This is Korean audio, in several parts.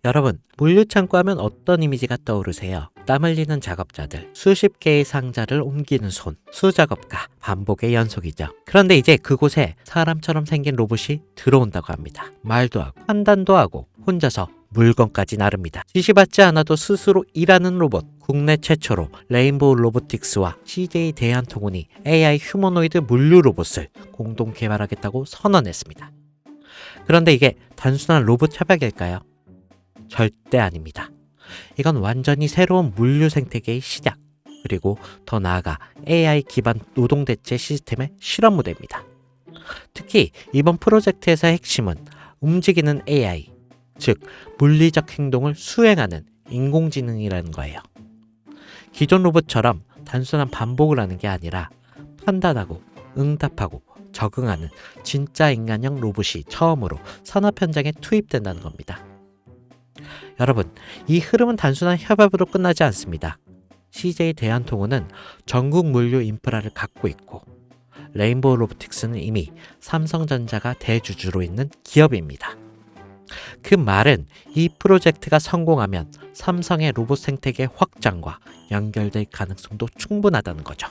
여러분, 물류창고 하면 어떤 이미지가 떠오르세요? 땀 흘리는 작업자들, 수십 개의 상자를 옮기는 손, 수작업과 반복의 연속이죠. 그런데 이제 그곳에 사람처럼 생긴 로봇이 들어온다고 합니다. 말도 하고, 판단도 하고, 혼자서 물건까지 나릅니다. 지시받지 않아도 스스로 일하는 로봇. 국내 최초로 레인보우 로보틱스와 CJ 대한통운이 AI 휴머노이드 물류 로봇을 공동 개발하겠다고 선언했습니다. 그런데 이게 단순한 로봇 협약일까요? 절대 아닙니다. 이건 완전히 새로운 물류 생태계의 시작, 그리고 더 나아가 AI 기반 노동 대체 시스템의 실험 무대입니다. 특히 이번 프로젝트에서의 핵심은 움직이는 AI, 즉 물리적 행동을 수행하는 인공지능이라는 거예요. 기존 로봇처럼 단순한 반복을 하는 게 아니라 판단하고 응답하고 적응하는 진짜 인간형 로봇이 처음으로 산업 현장에 투입된다는 겁니다. 여러분, 이 흐름은 단순한 협업으로 끝나지 않습니다. CJ 대한통운은 전국 물류 인프라를 갖고 있고, 레인보우 로보틱스는 이미 삼성전자가 대주주로 있는 기업입니다. 그 말은 이 프로젝트가 성공하면 삼성의 로봇 생태계 확장과 연결될 가능성도 충분하다는 거죠.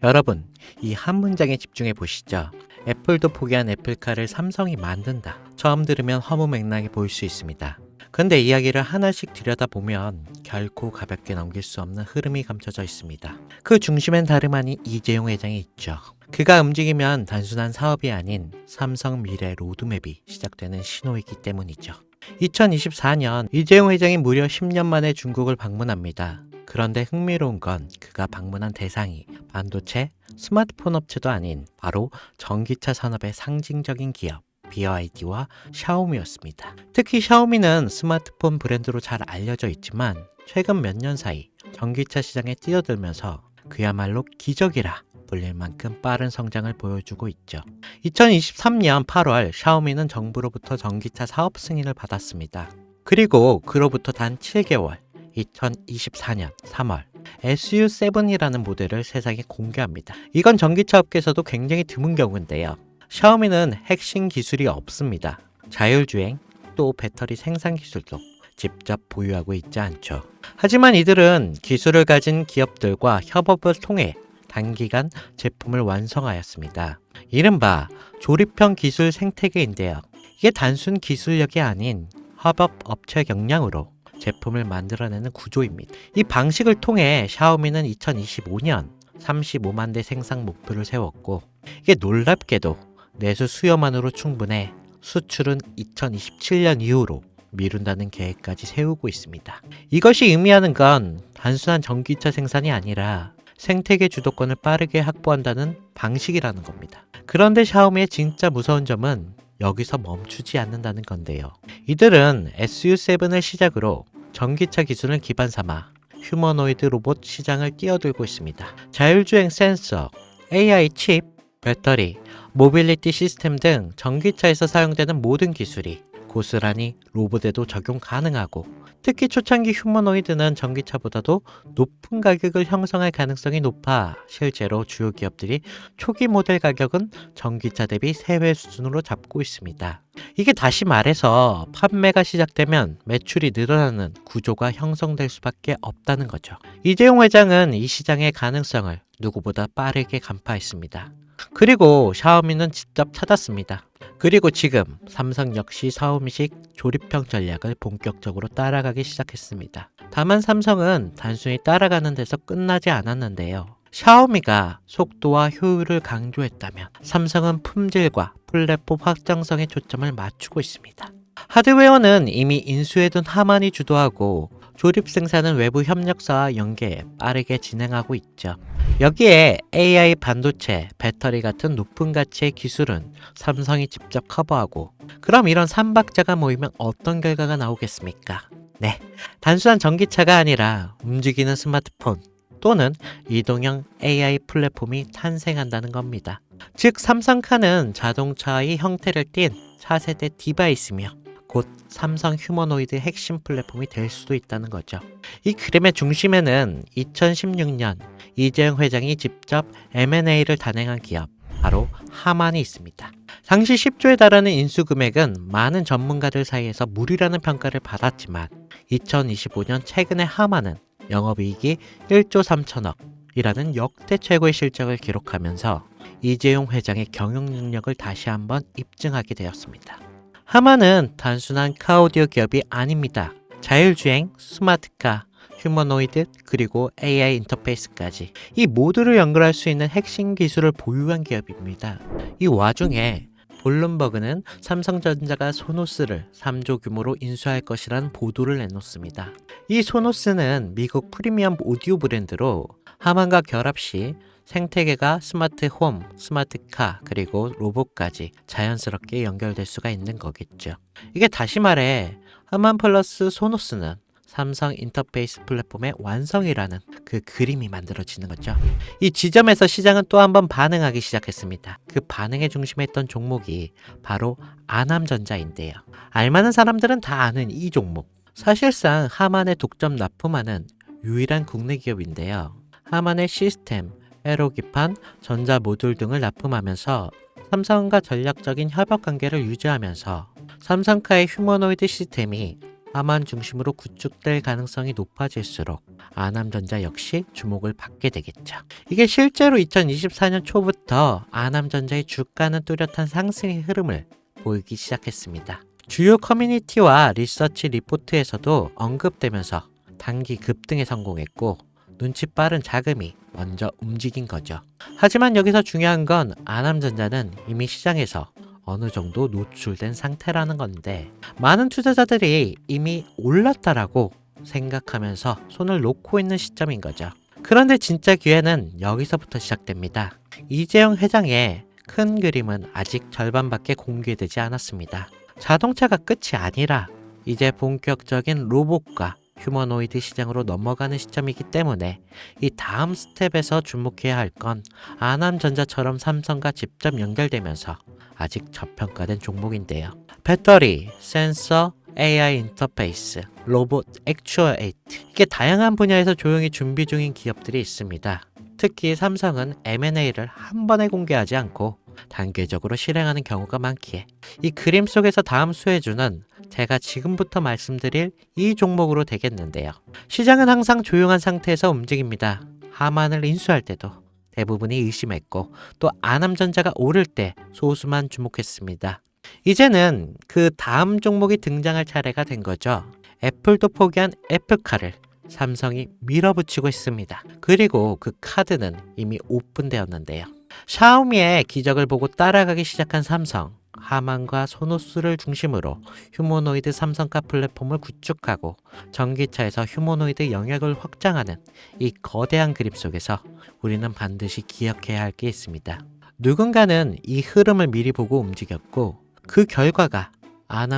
여러분, 이 한 문장에 집중해 보시죠. 애플도 포기한 애플카를 삼성이 만든다. 처음 들으면 허무맹랑해 보일 수 있습니다. 근데 이야기를 하나씩 들여다보면 결코 가볍게 넘길 수 없는 흐름이 감춰져 있습니다. 그 중심엔 다름 아닌 이재용 회장이 있죠. 그가 움직이면 단순한 사업이 아닌 삼성 미래 로드맵이 시작되는 신호이기 때문이죠. 2024년 이재용 회장이 무려 10년 만에 중국을 방문합니다. 그런데 흥미로운 건 그가 방문한 대상이 반도체, 스마트폰 업체도 아닌 바로 전기차 산업의 상징적인 기업 BYD와 샤오미였습니다. 특히 샤오미는 스마트폰 브랜드로 잘 알려져 있지만 최근 몇 년 사이 전기차 시장에 뛰어들면서 그야말로 기적이라 불릴 만큼 빠른 성장을 보여주고 있죠. 2023년 8월 샤오미는 정부로부터 전기차 사업 승인을 받았습니다. 그리고 그로부터 단 7개월 2024년 3월 SU7이라는 모델을 세상에 공개합니다. 이건 전기차 업계에서도 굉장히 드문 경우인데요. 샤오미는 핵심 기술이 없습니다. 자율주행, 또 배터리 생산 기술도 직접 보유하고 있지 않죠. 하지만 이들은 기술을 가진 기업들과 협업을 통해 단기간 제품을 완성하였습니다. 이른바 조립형 기술 생태계인데요. 이게 단순 기술력이 아닌 협업 업체 역량으로 제품을 만들어내는 구조입니다. 이 방식을 통해 샤오미는 2025년 35만 대 생산 목표를 세웠고, 이게 놀랍게도 내수 수요만으로 충분해 수출은 2027년 이후로 미룬다는 계획까지 세우고 있습니다. 이것이 의미하는 건 단순한 전기차 생산이 아니라 생태계 주도권을 빠르게 확보한다는 방식이라는 겁니다. 그런데 샤오미의 진짜 무서운 점은 여기서 멈추지 않는다는 건데요. 이들은 SU7을 시작으로 전기차 기술을 기반 삼아 휴머노이드 로봇 시장을 뛰어들고 있습니다. 자율주행 센서, AI 칩, 배터리, 모빌리티 시스템 등 전기차에서 사용되는 모든 기술이 고스란히 로봇에도 적용 가능하고, 특히 초창기 휴머노이드는 전기차보다도 높은 가격을 형성할 가능성이 높아 실제로 주요 기업들이 초기 모델 가격은 전기차 대비 3배 수준으로 잡고 있습니다. 이게 다시 말해서 판매가 시작되면 매출이 늘어나는 구조가 형성될 수밖에 없다는 거죠. 이재용 회장은 이 시장의 가능성을 누구보다 빠르게 간파했습니다. 그리고 샤오미는 직접 찾았습니다. 그리고 지금 삼성 역시 샤오미식 조립형 전략을 본격적으로 따라가기 시작했습니다. 다만 삼성은 단순히 따라가는 데서 끝나지 않았는데요. 샤오미가 속도와 효율을 강조했다면 삼성은 품질과 플랫폼 확장성에 초점을 맞추고 있습니다. 하드웨어는 이미 인수해둔 하만이 주도하고, 조립 생산은 외부 협력사와 연계 빠르게 진행하고 있죠. 여기에 AI 반도체, 배터리 같은 높은 가치의 기술은 삼성이 직접 커버하고, 그럼 이런 삼박자가 모이면 어떤 결과가 나오겠습니까? 네, 단순한 전기차가 아니라 움직이는 스마트폰 또는 이동형 AI 플랫폼이 탄생한다는 겁니다. 즉 삼성카는 자동차의 형태를 띤 차세대 디바이스며 곧 삼성 휴머노이드 핵심 플랫폼이 될 수도 있다는 거죠. 이 그림의 중심에는 2016년 이재용 회장이 직접 M&A를 단행한 기업 바로 하만이 있습니다. 당시 10조에 달하는 인수 금액은 많은 전문가들 사이에서 무리라는 평가를 받았지만 2025년 최근에 하만은 영업이익이 1조 3천억 이라는 역대 최고의 실적을 기록하면서 이재용 회장의 경영 능력을 다시 한번 입증하게 되었습니다. 하만은 단순한 카오디오 기업이 아닙니다. 자율주행, 스마트카, 휴머노이드, 그리고 AI 인터페이스까지 이 모두를 연결할 수 있는 핵심 기술을 보유한 기업입니다. 이 와중에 블룸버그는 삼성전자가 소노스를 3조 규모로 인수할 것이라는 보도를 내놓습니다. 이 소노스는 미국 프리미엄 오디오 브랜드로 하만과 결합 시 생태계가 스마트 홈, 스마트카, 그리고 로봇까지 자연스럽게 연결될 수가 있는 거겠죠. 이게 다시 말해 하만 플러스 소노스는 삼성 인터페이스 플랫폼의 완성이라는 그 그림이 만들어지는 거죠. 이 지점에서 시장은 또 한 번 반응하기 시작했습니다. 그 반응의 중심에 있던 종목이 바로 아남전자인데요. 알만한 사람들은 다 아는 이 종목. 사실상 하만에 독점 납품하는 유일한 국내 기업인데요. 하만의 시스템, 에로기판, 전자 모듈 등을 납품하면서 삼성과 전략적인 협업 관계를 유지하면서 삼성카의 휴머노이드 시스템이 하만 중심으로 구축될 가능성이 높아질수록 아남전자 역시 주목을 받게 되겠죠. 이게 실제로 2024년 초부터 아남전자의 주가는 뚜렷한 상승의 흐름을 보이기 시작했습니다. 주요 커뮤니티와 리서치 리포트에서도 언급되면서 단기 급등에 성공했고 눈치 빠른 자금이 먼저 움직인 거죠. 하지만 여기서 중요한 건 아남전자는 이미 시장에서 어느 정도 노출된 상태라는 건데 많은 투자자들이 이미 올랐다라고 생각하면서 손을 놓고 있는 시점인 거죠. 그런데 진짜 기회는 여기서부터 시작됩니다. 이재용 회장의 큰 그림은 아직 절반밖에 공개되지 않았습니다. 자동차가 끝이 아니라 이제 본격적인 로봇과 휴머노이드 시장으로 넘어가는 시점이기 때문에 이 다음 스텝에서 주목해야 할 건 아남전자처럼 삼성과 직접 연결되면서 아직 저평가된 종목인데요. 배터리, 센서, AI 인터페이스, 로봇, 액추어에이트 이게 다양한 분야에서 조용히 준비 중인 기업들이 있습니다. 특히 삼성은 M&A를 한 번에 공개하지 않고 단계적으로 실행하는 경우가 많기에 이 그림 속에서 다음 수혜주는 제가 지금부터 말씀드릴 이 종목으로 되겠는데요. 시장은 항상 조용한 상태에서 움직입니다. 하만을 인수할 때도 대부분이 의심했고 또 아남전자가 오를 때 소수만 주목했습니다. 이제는 그 다음 종목이 등장할 차례가 된 거죠. 애플도 포기한 애플카를 삼성이 밀어붙이고 있습니다. 그리고 그 카드는 이미 오픈되었는데요. 샤오미의 기적을 보고 따라가기 시작한 삼성, 하만과 소노스를 중심으로 휴머노이드 삼성카 플랫폼을 구축하고 전기차에서 휴머노이드 영역을 확장하는 이 거대한 그림 속에서 우리는 반드시 기억해야 할 게 있습니다. 누군가는 이 흐름을 미리 보고 움직였고 그 결과가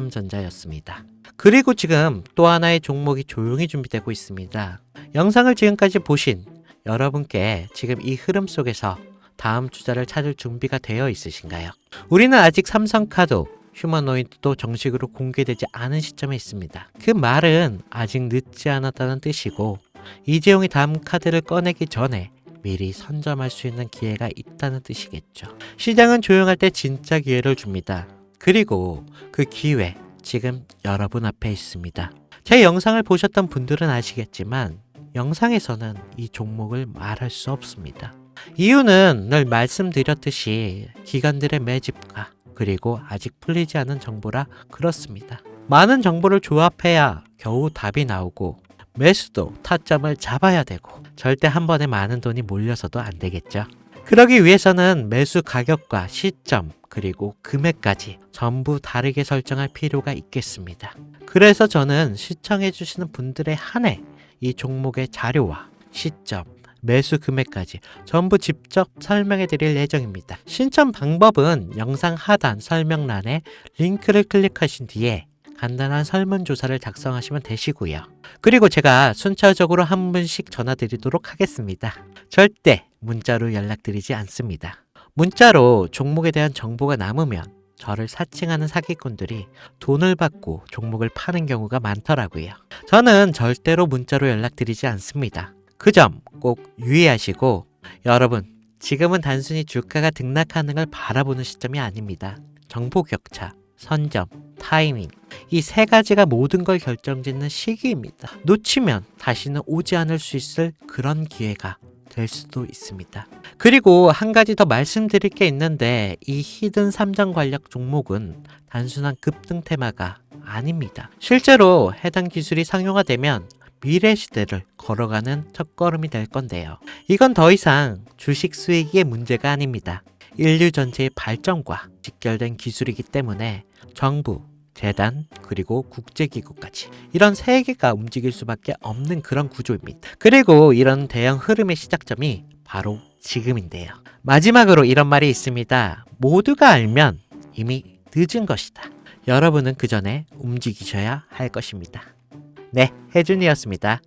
아남전자였습니다. 그리고 지금 또 하나의 종목이 조용히 준비되고 있습니다. 영상을 지금까지 보신 여러분께 지금 이 흐름 속에서 다음 투자를 찾을 준비가 되어 있으신가요? 우리는 아직 삼성카도 휴머노이드도 정식으로 공개되지 않은 시점에 있습니다. 그 말은 아직 늦지 않았다는 뜻이고 이재용이 다음 카드를 꺼내기 전에 미리 선점할 수 있는 기회가 있다는 뜻이겠죠. 시장은 조용할 때 진짜 기회를 줍니다. 그리고 그 기회 지금 여러분 앞에 있습니다. 제 영상을 보셨던 분들은 아시겠지만 영상에서는 이 종목을 말할 수 없습니다. 이유는 늘 말씀드렸듯이 기관들의 매집과 그리고 아직 풀리지 않은 정보라 그렇습니다. 많은 정보를 조합해야 겨우 답이 나오고 매수도 타점을 잡아야 되고 절대 한 번에 많은 돈이 몰려서도 안 되겠죠. 그러기 위해서는 매수 가격과 시점 그리고 금액까지 전부 다르게 설정할 필요가 있겠습니다. 그래서 저는 시청해주시는 분들에 한해 이 종목의 자료와 시점, 매수 금액까지 전부 직접 설명해 드릴 예정입니다. 신청 방법은 영상 하단 설명란에 링크를 클릭하신 뒤에 간단한 설문조사를 작성하시면 되시고요. 그리고 제가 순차적으로 한 분씩 전화 드리도록 하겠습니다. 절대 문자로 연락드리지 않습니다. 문자로 종목에 대한 정보가 남으면 저를 사칭하는 사기꾼들이 돈을 받고 종목을 파는 경우가 많더라고요. 저는 절대로 문자로 연락드리지 않습니다. 그 점 꼭 유의하시고 여러분 지금은 단순히 주가가 등락하는 걸 바라보는 시점이 아닙니다. 정보 격차, 선점, 타이밍, 이 세 가지가 모든 걸 결정짓는 시기입니다. 놓치면 다시는 오지 않을 수 있을 그런 기회가 될 수도 있습니다. 그리고 한 가지 더 말씀드릴 게 있는데, 이 히든 삼정 관련 종목은 단순한 급등 테마가 아닙니다. 실제로 해당 기술이 상용화되면 미래 시대를 걸어가는 첫걸음이 될 건데요. 이건 더 이상 주식 수익의 문제가 아닙니다. 인류 전체의 발전과 직결된 기술이기 때문에 정부, 재단, 그리고 국제기구까지 이런 세 개가 움직일 수밖에 없는 그런 구조입니다. 그리고 이런 대형 흐름의 시작점이 바로 지금인데요. 마지막으로 이런 말이 있습니다. 모두가 알면 이미 늦은 것이다. 여러분은 그 전에 움직이셔야 할 것입니다. 네, 혜준이었습니다.